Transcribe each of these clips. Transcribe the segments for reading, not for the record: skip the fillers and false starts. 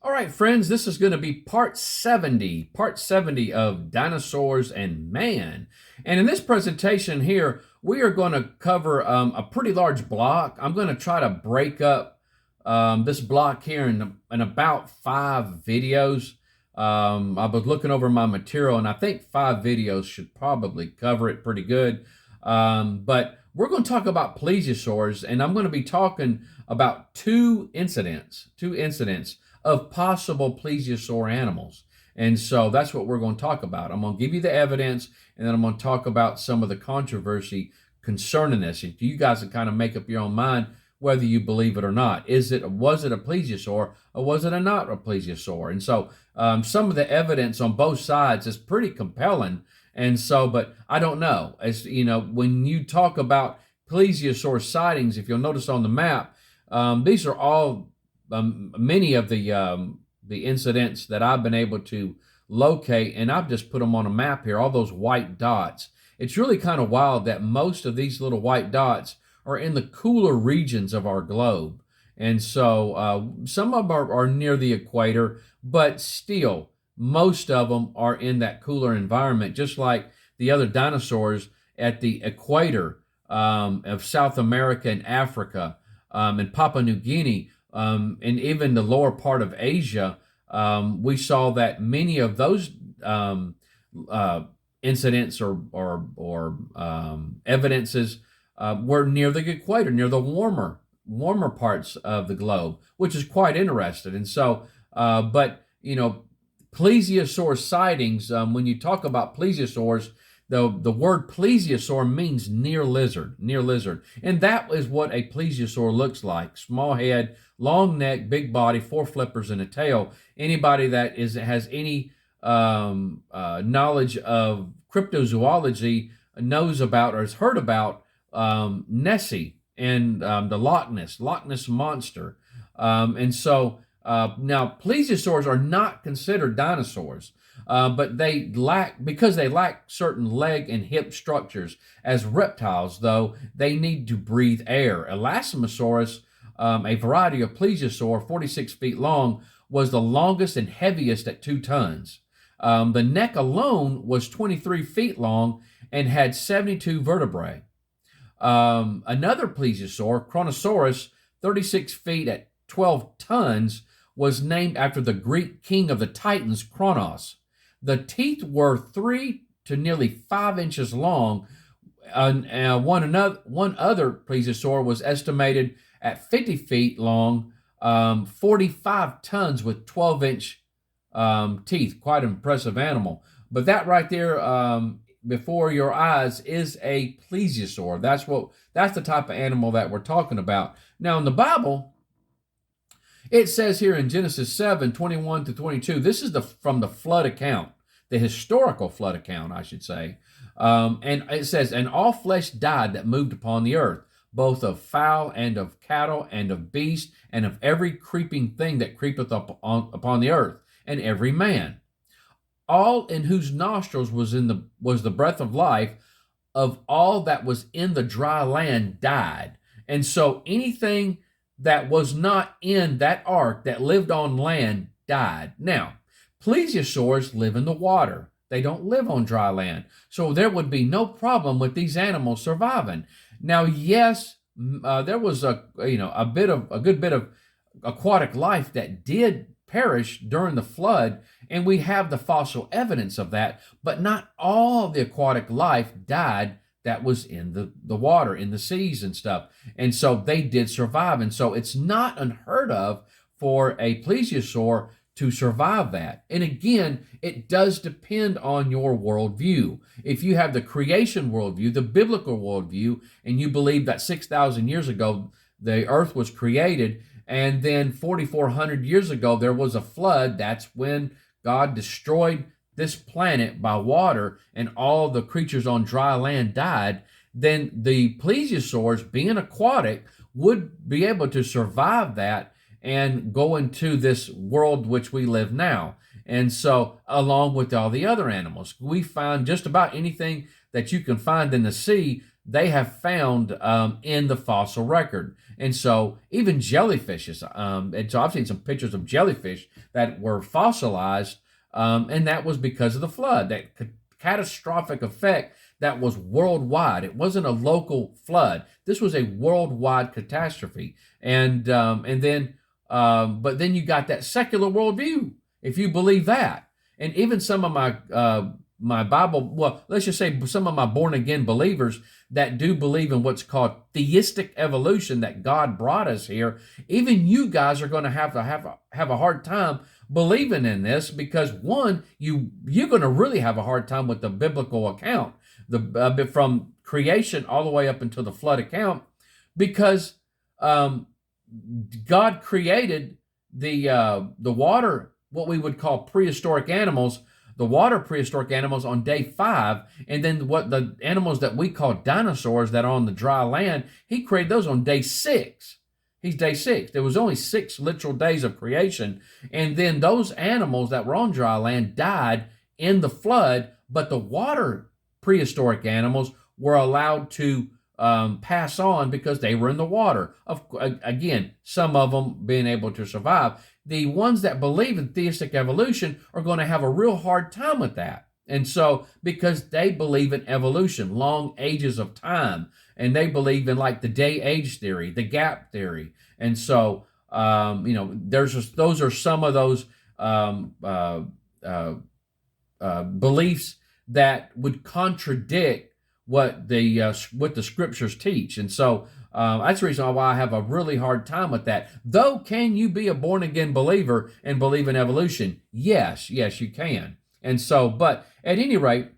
All right, friends, this is going to be part 70 of Dinosaurs and Man. And in this presentation here, we are going to cover a pretty large block. I'm going to try to break up this block here in about 5 videos. I was looking over my material, and I think 5 videos should probably cover it pretty good. But we're going to talk about plesiosaurs, and I'm going to be talking about two incidents of possible plesiosaur animals. And so that's what we're going to talk about. I'm going to give you the evidence, and then I'm going to talk about some of the controversy concerning this. And you guys can kind of make up your own mind whether you believe it or not. Was it a plesiosaur, or was it not a plesiosaur? And so some of the evidence on both sides is pretty compelling. And so, but I don't know. As you know, when you talk about plesiosaur sightings, if you'll notice on the map, these are all many of the incidents that I've been able to locate, and I've just put them on a map here, all those white dots. It's really kind of wild that most of these little white dots are in the cooler regions of our globe. And so some of them are near the equator, but still, most of them are in that cooler environment, just like the other dinosaurs at the equator of South America and Africa and Papua New Guinea. And even the lower part of Asia, we saw that many of those incidents or evidences were near the equator, near the warmer parts of the globe, which is quite interesting. And so, but you know, plesiosaur sightings. When you talk about plesiosaurs, the word plesiosaur means near lizard, and that is what a plesiosaur looks like: small head, long neck, big body, 4 flippers, and a tail. Anybody that has any knowledge of cryptozoology knows about or has heard about Nessie and the Loch Ness monster. And so now plesiosaurs are not considered dinosaurs. But because they lack certain leg and hip structures. As reptiles, though, they need to breathe air. Elasmosaurus, a variety of plesiosaur, 46 feet long, was the longest and heaviest at 2 tons. The neck alone was 23 feet long and had 72 vertebrae. Another plesiosaur, Kronosaurus, 36 feet at 12 tons, was named after the Greek king of the Titans, Kronos. The teeth were 3 to nearly 5 inches long. One other plesiosaur was estimated at 50 feet long, 45 tons with 12-inch teeth. Quite an impressive animal. But that right there, before your eyes, is a plesiosaur. That's the type of animal that we're talking about. Now in the Bible, it says here in Genesis 7:21-22, this is from the flood account, the historical flood account, I should say. And it says, "And all flesh died that moved upon the earth, both of fowl and of cattle and of beast and of every creeping thing that creepeth upon the earth, and every man. All in whose nostrils was the breath of life, of all that was in the dry land died." And so anything that was not in that ark that lived on land died. Now, plesiosaurs live in the water. They don't live on dry land. So there would be no problem with these animals surviving. Now, yes, there was a good bit of aquatic life that did perish during the flood, and we have the fossil evidence of that, but not all the aquatic life died that was in the water, in the seas and stuff. And so they did survive. And so it's not unheard of for a plesiosaur to survive that. And again, it does depend on your worldview. If you have the creation worldview, the biblical worldview, and you believe that 6,000 years ago the earth was created, and then 4,400 years ago there was a flood, that's when God destroyed this planet by water and all the creatures on dry land died, then the plesiosaurs, being aquatic, would be able to survive that and go into this world which we live now. And so, along with all the other animals, we find just about anything that you can find in the sea they have found in the fossil record. And so even jellyfishes, and so I've seen some pictures of jellyfish that were fossilized, and that was because of the flood, that catastrophic effect that was worldwide. It wasn't a local flood. This was a worldwide catastrophe. And then, but then you got that secular worldview, if you believe that. And even some of my Bible, well, let's just say some of my born again believers that do believe in what's called theistic evolution, that God brought us here, even you guys are going to have a hard time believing in this, because one, you're going to really have a hard time with the biblical account, from creation all the way up until the flood account, because God created the water, what we would call prehistoric animals, the water prehistoric animals, on day 5, and then what the animals that we call dinosaurs that are on the dry land, he created those on day 6. He's day 6. There was only 6 literal days of creation, and then those animals that were on dry land died in the flood, but the water prehistoric animals were allowed to pass on because they were in the water. Again, some of them being able to survive. The ones that believe in theistic evolution are going to have a real hard time with that. And so, because they believe in evolution, long ages of time, and they believe in like the day age theory, the gap theory. And so, those are some of those beliefs that would contradict what the scriptures teach. And so that's the reason why I have a really hard time with that. Though, can you be a born again believer and believe in evolution? Yes, you can. And so, but at any rate,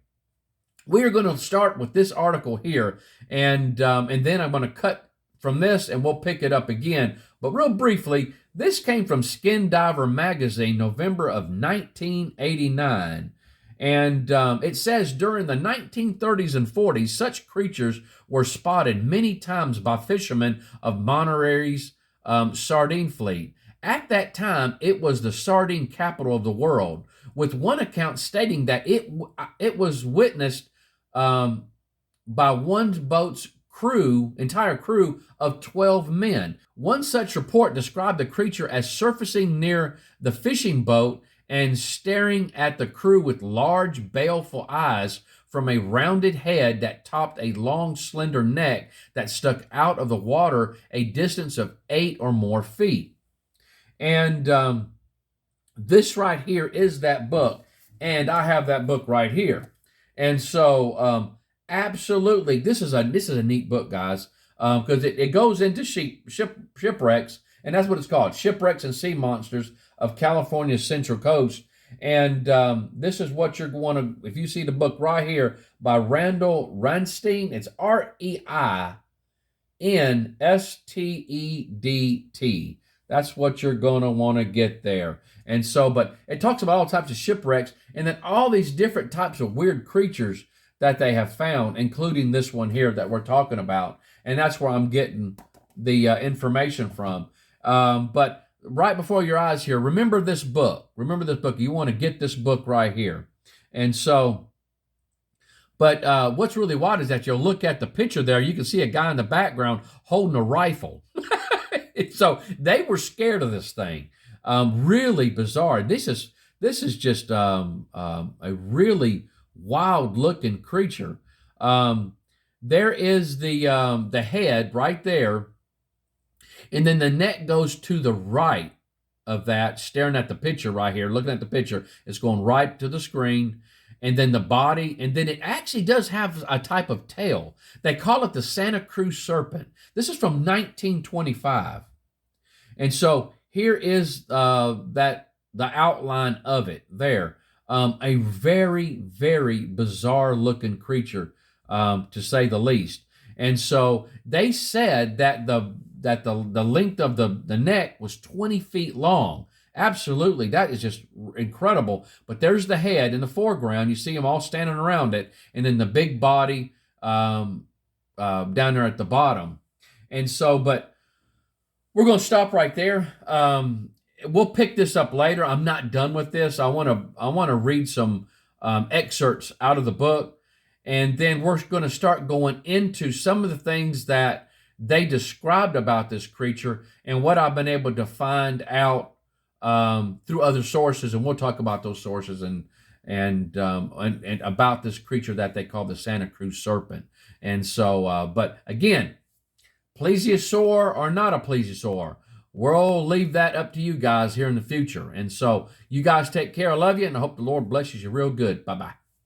we are going to start with this article here, and then I'm going to cut from this and we'll pick it up again. But real briefly, this came from Skin Diver magazine, November of 1989. And it says, during the 1930s and 40s, such creatures were spotted many times by fishermen of Monterey's sardine fleet. At that time, it was the sardine capital of the world, with one account stating that it was witnessed by one boat's entire crew of 12 men. One such report described the creature as surfacing near the fishing boat and staring at the crew with large, baleful eyes from a rounded head that topped a long, slender neck that stuck out of the water a distance of 8 or more feet. And this right here is that book, and I have that book right here. And so, absolutely, this is a neat book, guys, because it goes into shipwrecks, and that's what it's called, Shipwrecks and Sea Monsters of California's Central Coast. And this is what you're going to, if you see the book right here by Randall Reinstedt, it's Reinstedt. That's what you're going to want to get there. And so, but it talks about all types of shipwrecks, and then all these different types of weird creatures that they have found, including this one here that we're talking about. And that's where I'm getting the information from. But right before your eyes here, remember this book. You want to get this book right here. And so, but what's really wild is that you'll look at the picture there, you can see a guy in the background holding a rifle. So they were scared of this thing. Really bizarre. This is just a really wild looking creature. There is the head right there, and then the neck goes to the right of that, staring at the picture right here, looking at the picture. It's going right to the screen. And then the body, and then it actually does have a type of tail. They call it the Santa Cruz Serpent. This is from 1925. And so here is the outline of it there. A very, very bizarre looking creature, to say the least. And so they said that the length of the neck was 20 feet long. Absolutely, that is just incredible. But there's the head in the foreground. You see them all standing around it, and then the big body down there at the bottom. And so, but we're going to stop right there. We'll pick this up later. I'm not done with this. I want to read some excerpts out of the book, And then we're going to start going into some of the things that they described about this creature and what I've been able to find out through other sources. And we'll talk about those sources and about this creature that they call the Santa Cruz Serpent. And so, but again, plesiosaur or not a plesiosaur, we'll leave that up to you guys here in the future. And so, you guys take care. I love you, and I hope the Lord blesses you real good. Bye bye.